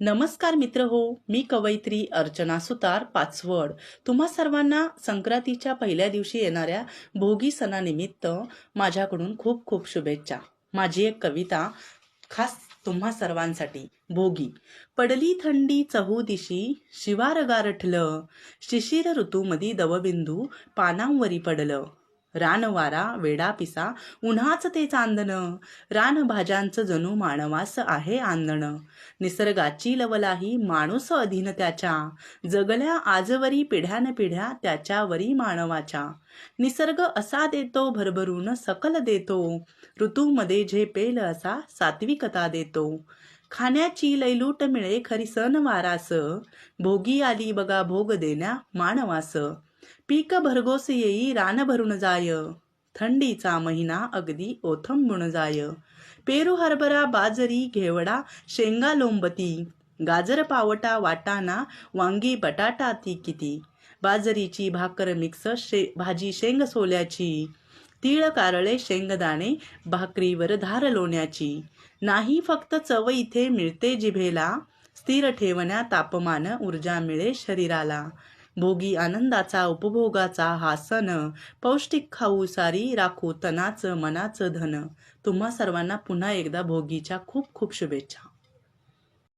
नमस्कार मित्र हो. मी कवयित्री अर्चना सुतार पाचवड. तुम्हा सर्वांना संक्रांतीच्या पहिल्या दिवशी येणाऱ्या भोगी सणानिमित्त माझ्याकडून खूप खूप शुभेच्छा. माझी एक कविता खास तुम्हा सर्वांसाठी. भोगी. पडली थंडी चहूदिशी, शिवार गारठलं, शिशिर ऋतूमधी दवबिंदू पानांवरी पडलं. रानवारा वेडा पिसा उन्हाच ते चांदण, रानभाज्यांचं जणू मानवास आहे आंदण. निसर्गाची लवलाही माणूस अधीन त्याच्या, जगल्या आजवरी पिढ्यान पिढ्या त्याच्यावरी मानवाच्या. निसर्ग असा देतो भरभरून सकल देतो, ऋतूमध्ये झेपेल असा सात्विकता देतो. खाण्याची लैलूट मिळे खरी सणवारास, भोगी आली बघा भोग देण्या मानवास. पीक भरघोस येई रान भरून जाय, थंडीचा महिना अगदी ओथंबून जाय. पेरू हरभरा बाजरी घेवडा शेंगा लोंबती, गाजर पावटा वाटाणा वांगी बटाटा ती किती. बाजरीची भाकर मिक्स भाजी शेंग सोल्याची, तीळ कारळे शेंगदाणे भाकरीवर धार लोण्याची. नाही फक्त चव इथे मिळते जिभेला, स्थिर ठेवण्या तापमान ऊर्जा मिळे शरीराला. भोगी आनंदाचा उपभोगाचा हा सण, पौष्टिक खाऊ सारी राखू तनाचं मनाचं धन. तुम्हा सर्वांना पुन्हा एकदा भोगीच्या खूप खूप शुभेच्छा.